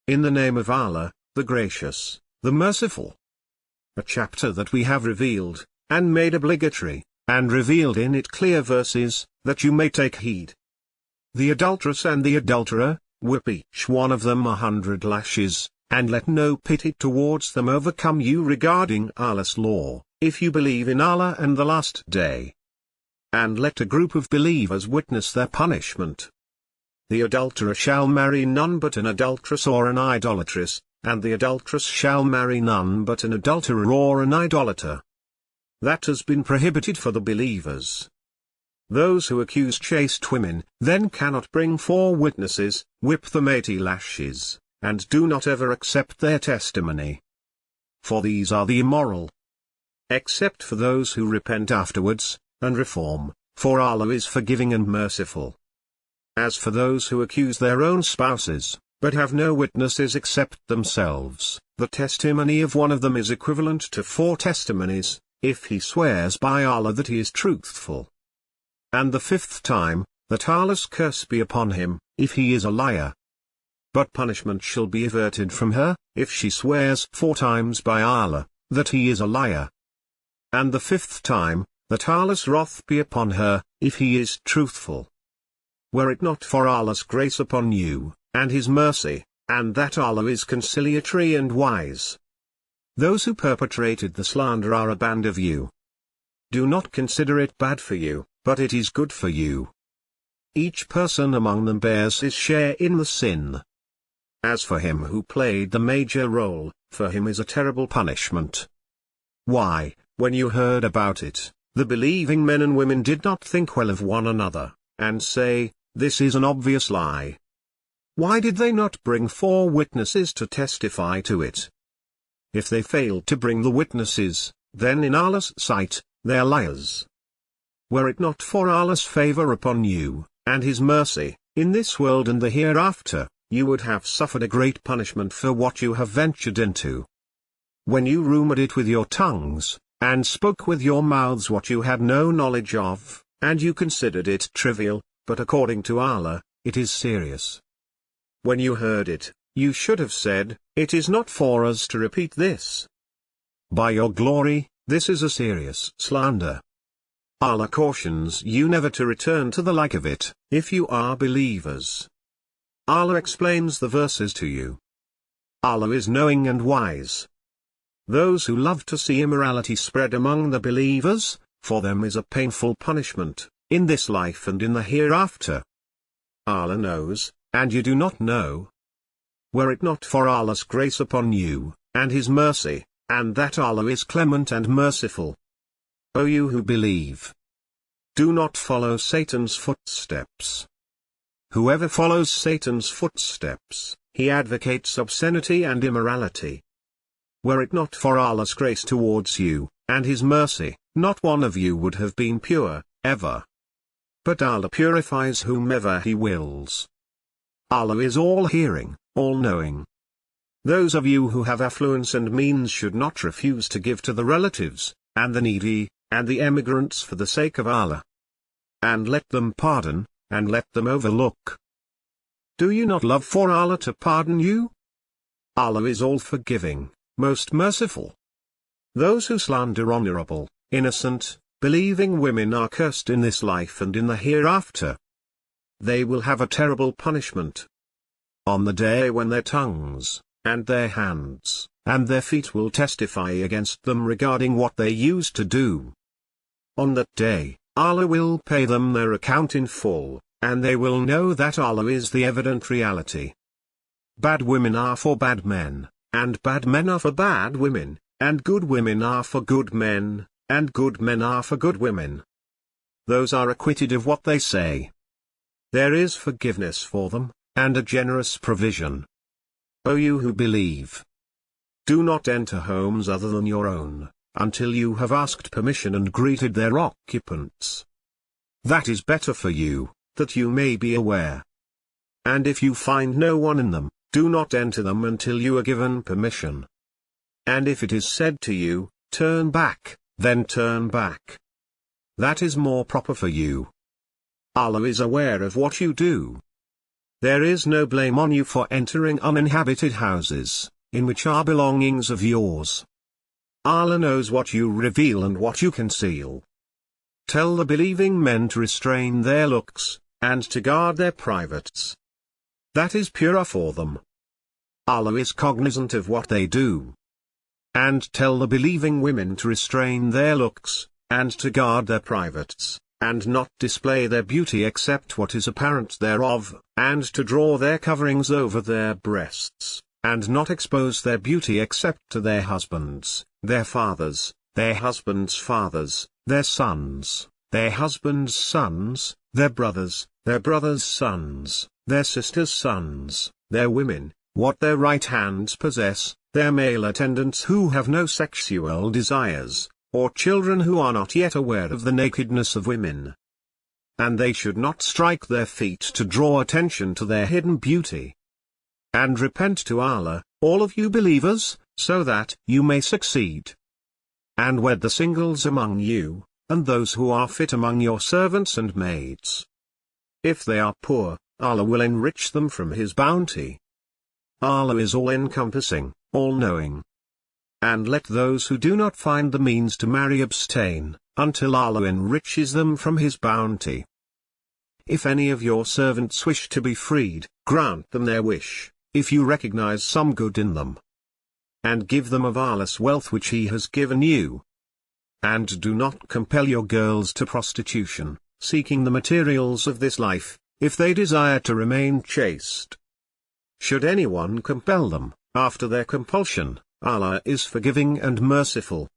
In the name of Allah, the Gracious, the Merciful. A chapter that we have revealed, and made obligatory, and revealed in it clear verses, that you may take heed. The adulteress and the adulterer, whip each one of them 100 lashes, and let no pity towards them overcome you regarding Allah's law, if you believe in Allah and the last day. And let a group of believers witness their punishment. The adulterer shall marry none but an adulteress or an idolatress, and the adulteress shall marry none but an adulterer or an idolater. That has been prohibited for the believers. Those who accuse chaste women, then cannot bring 4 witnesses, whip them 80 lashes, and do not ever accept their testimony. For these are the immoral. Except for those who repent afterwards, and reform, for Allah is forgiving and merciful. As for those who accuse their own spouses, but have no witnesses except themselves, the testimony of one of them is equivalent to 4 testimonies, if he swears by Allah that he is truthful. And the 5th time, that Allah's curse be upon him, if he is a liar. But punishment shall be averted from her, if she swears 4 times by Allah, that he is a liar. And the 5th time, that Allah's wrath be upon her, if he is truthful. Were it not for Allah's grace upon you, and His mercy, and that Allah is conciliatory and wise. Those who perpetrated the slander are a band of you. Do not consider it bad for you, but it is good for you. Each person among them bears his share in the sin. As for him who played the major role, for him is a terrible punishment. Why, when you heard about it, the believing men and women did not think well of one another, and say, "This is an obvious lie." Why did they not bring 4 witnesses to testify to it? If they failed to bring the witnesses, then in Allah's sight, they are liars. Were it not for Allah's favor upon you, and His mercy, in this world and the hereafter, you would have suffered a great punishment for what you have ventured into. When you rumored it with your tongues, and spoke with your mouths what you had no knowledge of, and you considered it trivial, but according to Allah, it is serious. When you heard it, you should have said, "It is not for us to repeat this. By your glory, this is a serious slander." Allah cautions you never to return to the like of it, if you are believers. Allah explains the verses to you. Allah is knowing and wise. Those who love to see immorality spread among the believers, for them is a painful punishment, in this life and in the hereafter. Allah knows, and you do not know. Were it not for Allah's grace upon you, and His mercy, and that Allah is clement and merciful. O you who believe! Do not follow Satan's footsteps. Whoever follows Satan's footsteps, he advocates obscenity and immorality. Were it not for Allah's grace towards you, and His mercy, not one of you would have been pure, ever. But Allah purifies whomever He wills. Allah is all-hearing, all-knowing. Those of you who have affluence and means should not refuse to give to the relatives, and the needy, and the emigrants for the sake of Allah. And let them pardon, and let them overlook. Do you not love for Allah to pardon you? Allah is all-forgiving, most merciful. Those who slander honorable, innocent, believing women are cursed in this life and in the hereafter. They will have a terrible punishment. On the day when their tongues, and their hands, and their feet will testify against them regarding what they used to do. On that day, Allah will pay them their account in full, and they will know that Allah is the evident reality. Bad women are for bad men, and bad men are for bad women, and good women are for good men, and good men are for good women. Those are acquitted of what they say. There is forgiveness for them, and a generous provision. O you who believe! Do not enter homes other than your own, until you have asked permission and greeted their occupants. That is better for you, that you may be aware. And if you find no one in them, do not enter them until you are given permission. And if it is said to you, "Turn back," then turn back. That is more proper for you. Allah is aware of what you do. There is no blame on you for entering uninhabited houses, in which are belongings of yours. Allah knows what you reveal and what you conceal. Tell the believing men to restrain their looks, and to guard their privates. That is purer for them. Allah is cognizant of what they do. And tell the believing women to restrain their looks, and to guard their privates, and not display their beauty except what is apparent thereof, and to draw their coverings over their breasts, and not expose their beauty except to their husbands, their fathers, their husbands' fathers, their sons, their husbands' sons, their brothers' sons, their sisters' sons, their women, what their right hands possess, their male attendants who have no sexual desires, or children who are not yet aware of the nakedness of women. And they should not strike their feet to draw attention to their hidden beauty. And repent to Allah, all of you believers, so that you may succeed. And wed the singles among you, and those who are fit among your servants and maids. If they are poor, Allah will enrich them from His bounty. Allah is all-encompassing, all-knowing. And let those who do not find the means to marry abstain, until Allah enriches them from His bounty. If any of your servants wish to be freed, grant them their wish, if you recognize some good in them. And give them of Allah's wealth which He has given you. And do not compel your girls to prostitution, seeking the materials of this life, if they desire to remain chaste. Should anyone compel them, after their compulsion, Allah is forgiving and merciful.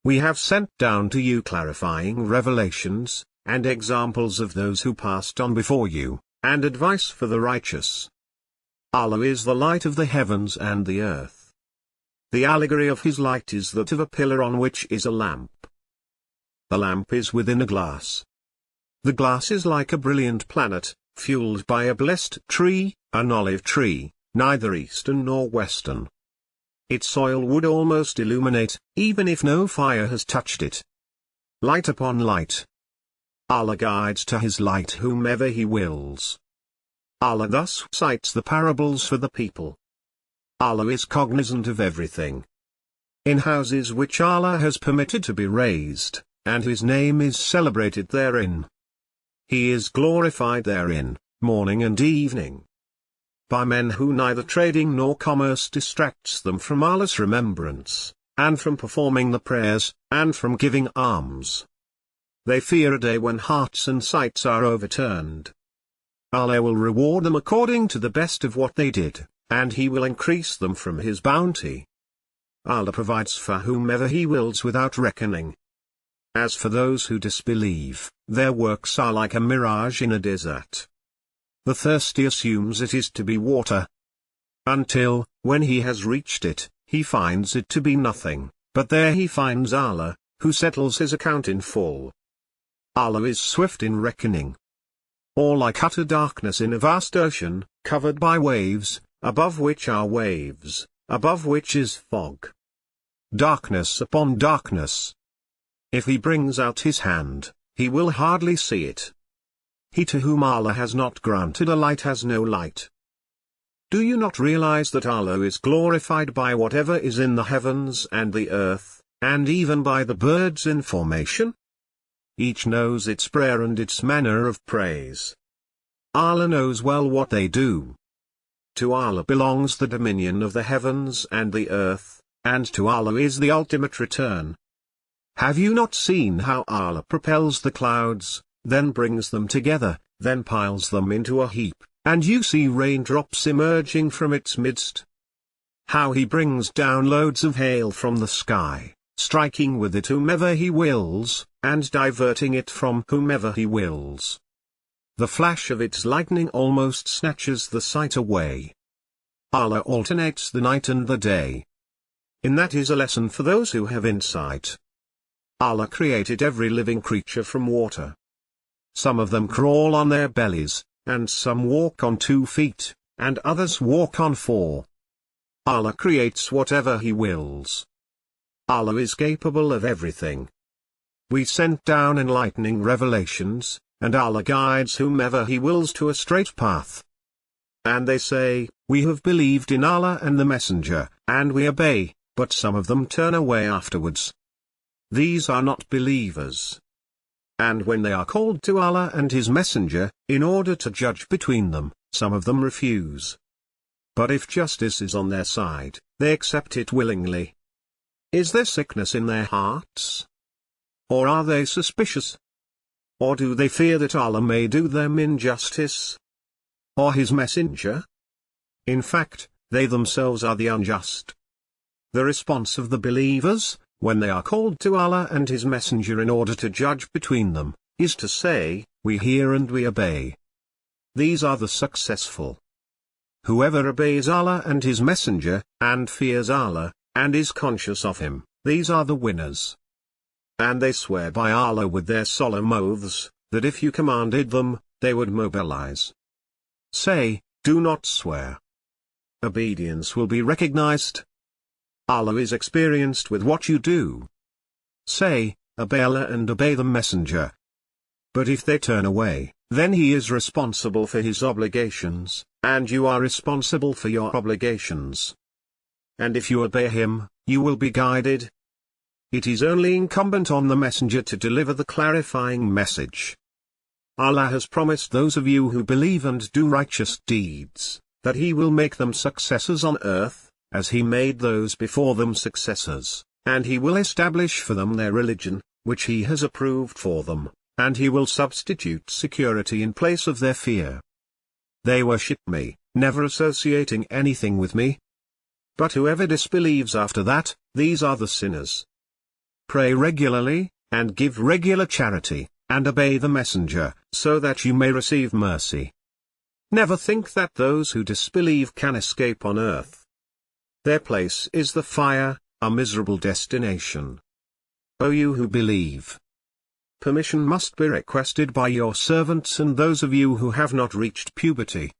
We have sent down to you clarifying revelations, and examples of those who passed on before you, and advice for the righteous. Allah is the light of the heavens and the earth. The allegory of His light is that of a pillar on which is a lamp. The lamp is within a glass. The glass is like a brilliant planet, fueled by a blessed tree, an olive tree, neither eastern nor western. Its oil would almost illuminate, even if no fire has touched it. Light upon light. Allah guides to His light whomever He wills. Allah thus cites the parables for the people. Allah is cognizant of everything. In houses which Allah has permitted to be raised, and His name is celebrated therein. He is glorified therein, morning and evening. By men who neither trading nor commerce distracts them from Allah's remembrance, and from performing the prayers, and from giving alms. They fear a day when hearts and sights are overturned. Allah will reward them according to the best of what they did, and He will increase them from His bounty. Allah provides for whomever He wills without reckoning. As for those who disbelieve, their works are like a mirage in a desert. The thirsty assumes it is to be water. Until, when he has reached it, he finds it to be nothing, but there he finds Allah, who settles his account in full. Allah is swift in reckoning. Or like utter darkness in a vast ocean, covered by waves, above which are waves, above which is fog. Darkness upon darkness. If He brings out His hand, He will hardly see it. He to whom Allah has not granted a light has no light. Do you not realize that Allah is glorified by whatever is in the heavens and the earth, and even by the birds in formation? Each knows its prayer and its manner of praise. Allah knows well what they do. To Allah belongs the dominion of the heavens and the earth, and to Allah is the ultimate return. Have you not seen how Allah propels the clouds, then brings them together, then piles them into a heap, and you see raindrops emerging from its midst? How He brings down loads of hail from the sky, striking with it whomever He wills, and diverting it from whomever He wills. The flash of its lightning almost snatches the sight away. Allah alternates the night and the day. In that is a lesson for those who have insight. Allah created every living creature from water. Some of them crawl on their bellies, and some walk on 2 feet, and others walk on 4. Allah creates whatever He wills. Allah is capable of everything. We sent down enlightening revelations, and Allah guides whomever He wills to a straight path. And they say, "We have believed in Allah and the Messenger, and we obey," but some of them turn away afterwards. These are not believers. And when they are called to Allah and His Messenger, in order to judge between them, some of them refuse. But if justice is on their side, they accept it willingly. Is there sickness in their hearts? Or are they suspicious? Or do they fear that Allah may do them injustice? Or His Messenger? In fact, they themselves are the unjust. The response of the believers, when they are called to Allah and His Messenger in order to judge between them, is to say, "We hear and we obey." These are the successful. Whoever obeys Allah and His Messenger, and fears Allah, and is conscious of Him, these are the winners. And they swear by Allah with their solemn oaths, that if you commanded them, they would mobilize. Say, do not swear. Obedience will be recognized. Allah is experienced with what you do. Say, obey Allah and obey the Messenger. But if they turn away, then He is responsible for His obligations, and you are responsible for your obligations. And if you obey Him, you will be guided. It is only incumbent on the Messenger to deliver the clarifying message. Allah has promised those of you who believe and do righteous deeds, that He will make them successors on earth, as He made those before them successors, and He will establish for them their religion, which He has approved for them, and He will substitute security in place of their fear. They worship Me, never associating anything with Me. But whoever disbelieves after that, these are the sinners. Pray regularly, and give regular charity, and obey the Messenger, so that you may receive mercy. Never think that those who disbelieve can escape on earth. Their place is the fire, a miserable destination. O you who believe! Permission must be requested by your servants and those of you who have not reached puberty.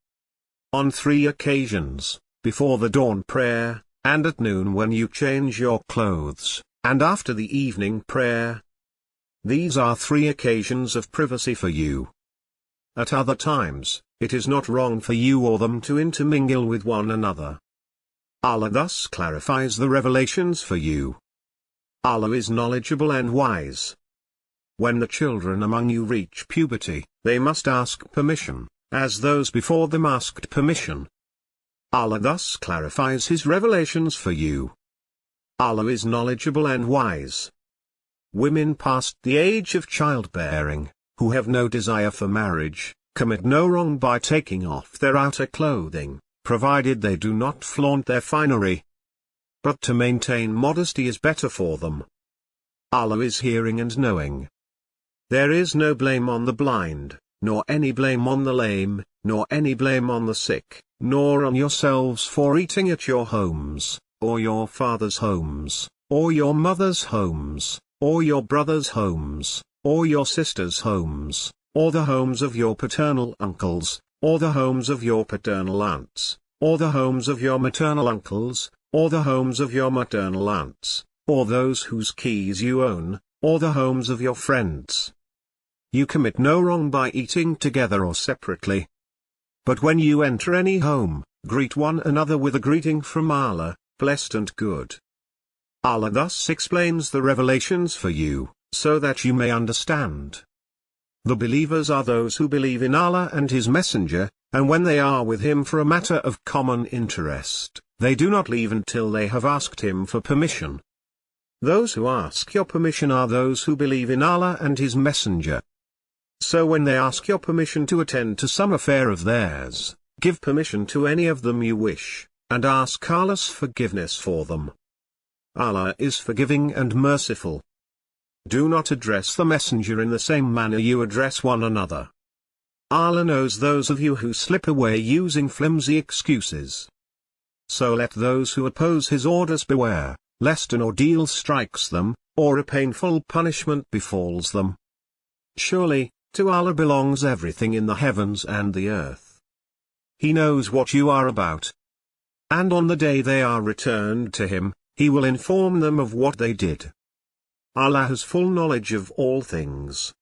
On 3 occasions, before the dawn prayer, and at noon when you change your clothes, and after the evening prayer. These are 3 occasions of privacy for you. At other times, it is not wrong for you or them to intermingle with one another. Allah thus clarifies the revelations for you. Allah is knowledgeable and wise. When the children among you reach puberty, they must ask permission, as those before them asked permission. Allah thus clarifies His revelations for you. Allah is knowledgeable and wise. Women past the age of childbearing, who have no desire for marriage, commit no wrong by taking off their outer clothing, provided they do not flaunt their finery. But to maintain modesty is better for them. Allah is hearing and knowing. There is no blame on the blind, nor any blame on the lame, nor any blame on the sick, nor on yourselves for eating at your homes, or your father's homes, or your mother's homes, or your brother's homes, or your sister's homes, or the homes of your paternal uncles, or the homes of your paternal aunts, or the homes of your maternal uncles, or the homes of your maternal aunts, or those whose keys you own, or the homes of your friends. You commit no wrong by eating together or separately. But when you enter any home, greet one another with a greeting from Allah, blessed and good. Allah thus explains the revelations for you, so that you may understand. The believers are those who believe in Allah and His Messenger, and when they are with Him for a matter of common interest, they do not leave until they have asked Him for permission. Those who ask your permission are those who believe in Allah and His Messenger. So when they ask your permission to attend to some affair of theirs, give permission to any of them you wish, and ask Allah's forgiveness for them. Allah is forgiving and merciful. Do not address the Messenger in the same manner you address one another. Allah knows those of you who slip away using flimsy excuses. So let those who oppose His orders beware, lest an ordeal strikes them, or a painful punishment befalls them. Surely, to Allah belongs everything in the heavens and the earth. He knows what you are about. And on the day they are returned to Him, He will inform them of what they did. Allah has full knowledge of all things.